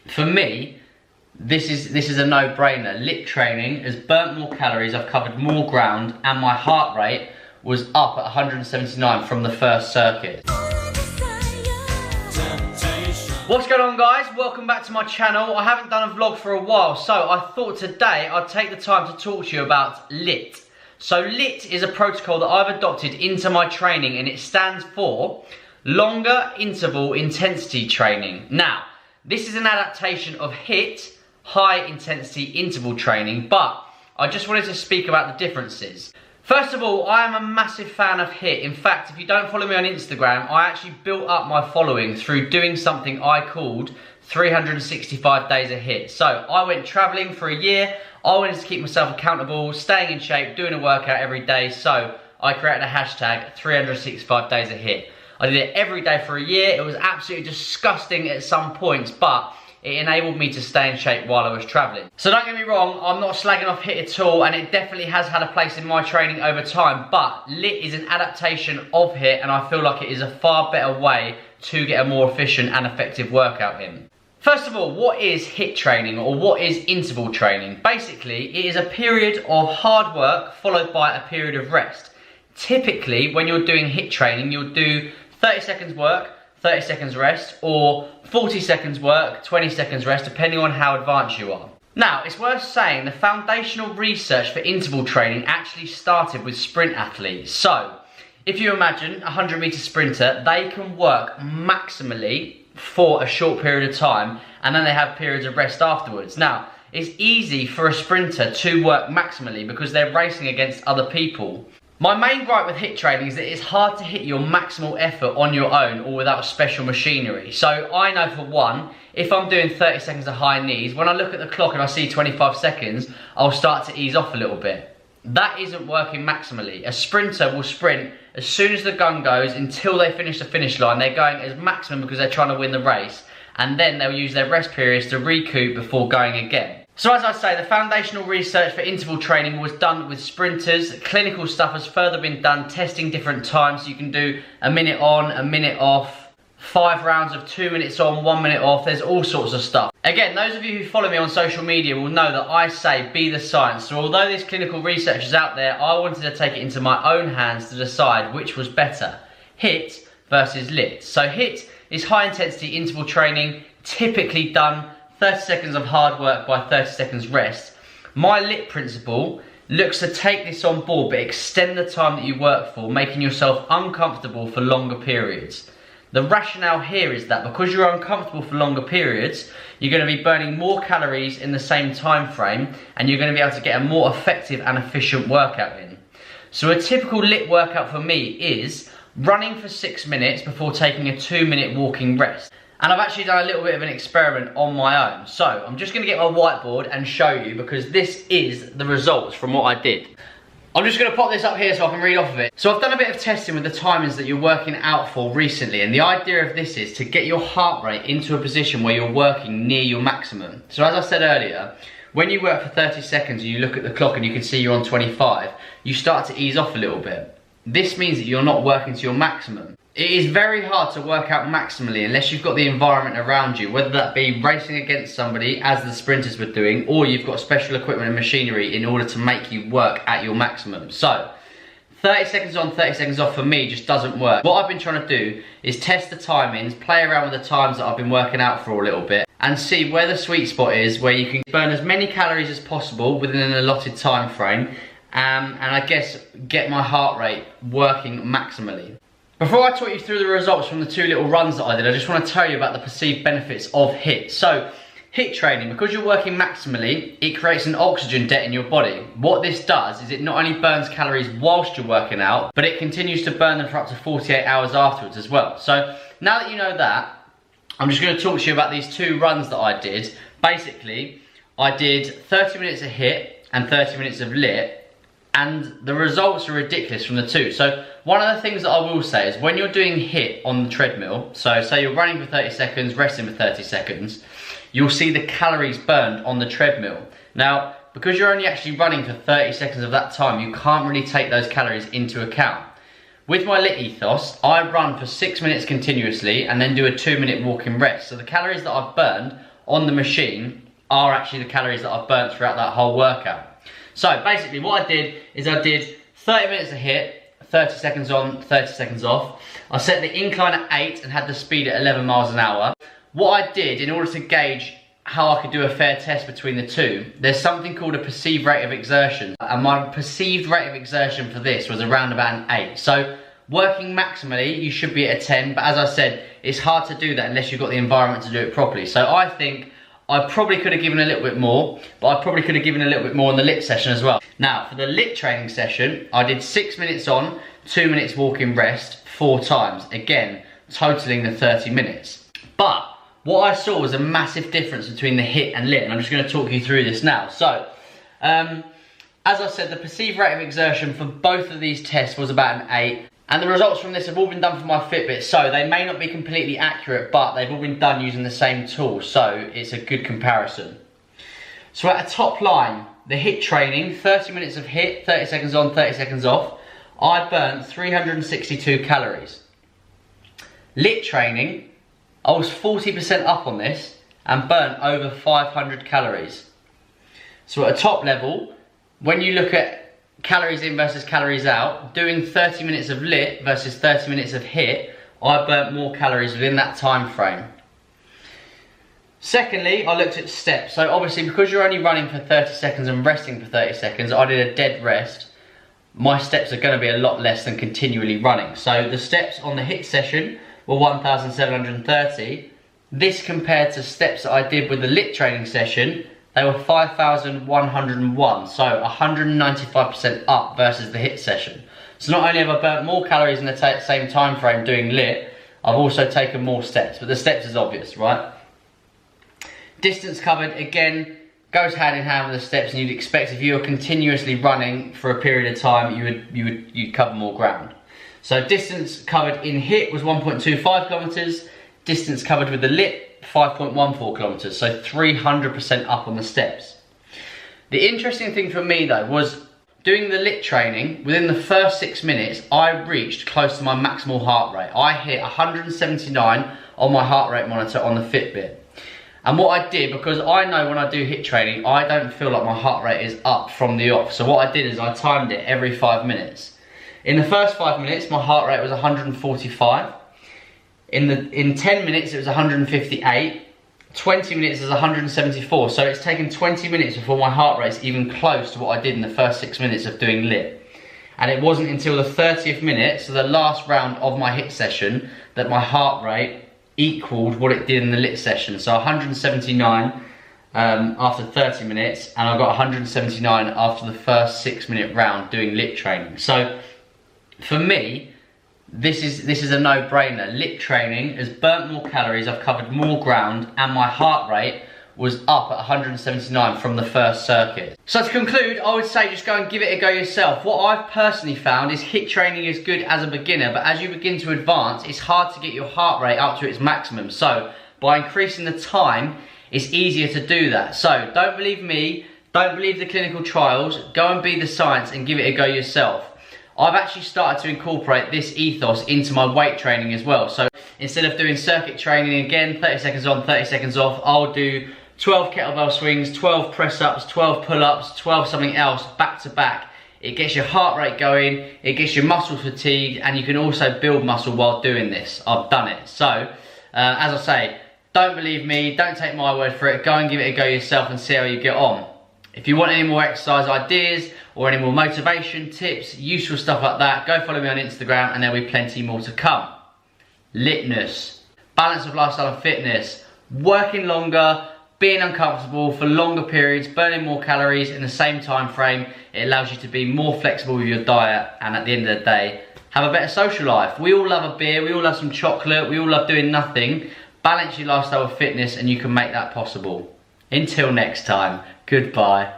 For me, this is a no-brainer. LIIT training has burnt more calories, I've covered more ground, and my heart rate was up at 179 from the first circuit. What's going on, guys? Welcome back to my channel. I haven't done a vlog for a while, so I thought today I'd take the time to talk to you about LIIT. So LIIT is a protocol that I've adopted into my training, and it stands for Longer Interval Intensity Training. Now, this is an adaptation of HIIT, High Intensity Interval Training, but I just wanted to speak about the differences. First of all, I am a massive fan of HIIT. In fact, if you don't follow me on Instagram, I actually built up my following through doing something I called 365 days of HIIT. So I went traveling for a year. I wanted to keep myself accountable, staying in shape, doing a workout every day. So I created a hashtag 365 days of HIIT. I did it every day for a year. It was absolutely disgusting at some points, but it enabled me to stay in shape while I was traveling. So don't get me wrong, I'm not slagging off HIIT at all, and it definitely has had a place in my training over time, but LIIT is an adaptation of HIIT, and I feel like it is a far better way to get a more efficient and effective workout in. First of all, what is HIIT training, or what is interval training? Basically, it is a period of hard work followed by a period of rest. Typically, when you're doing HIIT training, you'll do 30 seconds work, 30 seconds rest, or 40 seconds work, 20 seconds rest, depending on how advanced you are. Now, it's worth saying the foundational research for interval training actually started with sprint athletes. So, if you imagine a 100-meter sprinter, they can work maximally for a short period of time, and then they have periods of rest afterwards. Now, it's easy for a sprinter to work maximally because they're racing against other people. My main gripe with HIIT training is that it's hard to hit your maximal effort on your own or without special machinery. So I know for one, if I'm doing 30 seconds of high knees, when I look at the clock and I see 25 seconds, I'll start to ease off a little bit. That isn't working maximally. A sprinter will sprint as soon as the gun goes until they finish the finish line. They're going as maximum because they're trying to win the race, and then they'll use their rest periods to recoup before going again. So as I say, the foundational research for interval training was done with sprinters. Clinical stuff has further been done, testing different times. So you can do a minute on, a minute off, 5 rounds of 2 minutes on, 1 minute off. There's all sorts of stuff. Again, those of you who follow me on social media will know that I say be the science. So although this clinical research is out there, I wanted to take it into my own hands to decide which was better, HIIT versus LIIT. So HIIT is high intensity interval training, typically done 30 seconds of hard work by 30 seconds rest. My LIIT principle looks to take this on board but extend the time that you work for, making yourself uncomfortable for longer periods. The rationale here is that because you're uncomfortable for longer periods, you're going to be burning more calories in the same time frame, and you're going to be able to get a more effective and efficient workout in. So a typical LIIT workout for me is running for 6 minutes before taking a 2-minute walking rest. And I've actually done a little bit of an experiment on my own. So I'm just going to get my whiteboard and show you, because this is the results from what I did. I'm just going to pop this up here so I can read off of it. So I've done a bit of testing with the timings that you're working out for recently, and the idea of this is to get your heart rate into a position where you're working near your maximum. So as I said earlier, when you work for 30 seconds and you look at the clock and you can see you're on 25, you start to ease off a little bit. This means that you're not working to your maximum. It is very hard to work out maximally unless you've got the environment around you, whether that be racing against somebody, as the sprinters were doing, or you've got special equipment and machinery in order to make you work at your maximum. So, 30 seconds on, 30 seconds off for me just doesn't work. What I've been trying to do is test the timings, play around with the times that I've been working out for a little bit, and see where the sweet spot is, where you can burn as many calories as possible within an allotted time frame, and I guess get my heart rate working maximally. Before I talk you through the results from the 2 little runs that I did, I just want to tell you about the perceived benefits of HIIT. So, HIIT training, because you're working maximally, it creates an oxygen debt in your body. What this does is it not only burns calories whilst you're working out, but it continues to burn them for up to 48 hours afterwards as well. So, now that you know that, I'm just going to talk to you about these 2 runs that I did. Basically, I did 30 minutes of HIIT and 30 minutes of LIIT, and the results are ridiculous from the 2. So one of the things that I will say is when you're doing HIIT on the treadmill, so say you're running for 30 seconds, resting for 30 seconds, you'll see the calories burned on the treadmill. Now, because you're only actually running for 30 seconds of that time, you can't really take those calories into account. with my LIIT ethos, I run for 6 minutes continuously and then do a 2-minute walking rest. So the calories that I've burned on the machine are actually the calories that I've burnt throughout that whole workout. So basically what I did is I did 30 minutes of HIIT, 30 seconds on, 30 seconds off. I set the incline at 8 and had the speed at 11 miles an hour. What I did in order to gauge how I could do a fair test between the two, there's something called a perceived rate of exertion. And my perceived rate of exertion for this was around about an 8. So working maximally, you should be at a 10, but as I said, it's hard to do that unless you've got the environment to do it properly. So I think I probably could have given a little bit more, but I probably could have given a little bit more on the LIIT session as well. Now, for the LIIT training session, I did 6 minutes on, 2 minutes walking rest, 4 times. Again, totaling the 30 minutes. But what I saw was a massive difference between the HIIT and LIIT, and I'm just going to talk you through this now. So, as I said, the perceived rate of exertion for both of these tests was about an 8. And the results from this have all been done for my Fitbit, so they may not be completely accurate, but they've all been done using the same tool, so it's a good comparison. So at a top line, the HIIT training, 30 minutes of HIIT, 30 seconds on, 30 seconds off, I burnt 362 calories. LIIT training, I was 40% up on this and burnt over 500 calories. So at a top level, when you look at calories in versus calories out, doing 30 minutes of LIIT versus 30 minutes of HIIT, I burnt more calories within that time frame. Secondly, I looked at steps. So obviously, because you're only running for 30 seconds and resting for 30 seconds, I did a dead rest. My steps are going to be a lot less than continually running. So the steps on the HIIT session were 1,730. This compared to steps that I did with the LIIT training session, they were 5,101, so 195% up versus the HIIT session. So not only have I burnt more calories in the same time frame doing LIIT, I've also taken more steps, but the steps is obvious, right? Distance covered, again, goes hand in hand with the steps, and you'd expect if you were continuously running for a period of time, you'd cover more ground. So distance covered in HIIT was 1.25 kilometers, distance covered with the LIIT 5.14 kilometers, so 300% up on the steps. The interesting thing for me though was doing the LIIT training, within the first 6 minutes, I reached close to my maximal heart rate. I hit 179 on my heart rate monitor on the Fitbit. And what I did, because I know when I do HIIT training, I don't feel like my heart rate is up from the off. So what I did is I timed it every 5 minutes. In the first 5 minutes, my heart rate was 145. In 10 minutes, it was 158. 20 minutes is 174. So it's taken 20 minutes before my heart rate's even close to what I did in the first 6 minutes of doing LIIT. And it wasn't until the 30th minute, so the last round of my HIIT session, that my heart rate equaled what it did in the LIIT session. So 179 after 30 minutes, and I got 179 after the first 6 minute round doing LIIT training. So for me, this is a no-brainer. LIIT training has burnt more calories, I've covered more ground, and my heart rate was up at 179 from the first circuit. So to conclude, I would say just go and give it a go yourself. What I've personally found is HIIT training is good as a beginner, but as you begin to advance, it's hard to get your heart rate up to its maximum. So by increasing the time, it's easier to do that. So don't believe me, don't believe the clinical trials, go and be the science and give it a go yourself. I've actually started to incorporate this ethos into my weight training as well. So instead of doing circuit training again, 30 seconds on, 30 seconds off, I'll do 12 kettlebell swings, 12 press-ups, 12 pull-ups, 12 something else back to back. It gets your heart rate going, it gets your muscle fatigued, and you can also build muscle while doing this. I've done it. So, as I say, don't believe me, don't take my word for it, go and give it a go yourself and see how you get on. If you want any more exercise ideas or any more motivation, tips, useful stuff like that, go follow me on Instagram and there'll be plenty more to come. LITness, balance of lifestyle and fitness, working longer, being uncomfortable for longer periods, burning more calories in the same time frame. It allows you to be more flexible with your diet, and at the end of the day, have a better social life. We all love a beer, we all love some chocolate, we all love doing nothing. Balance your lifestyle with fitness and you can make that possible. Until next time, goodbye.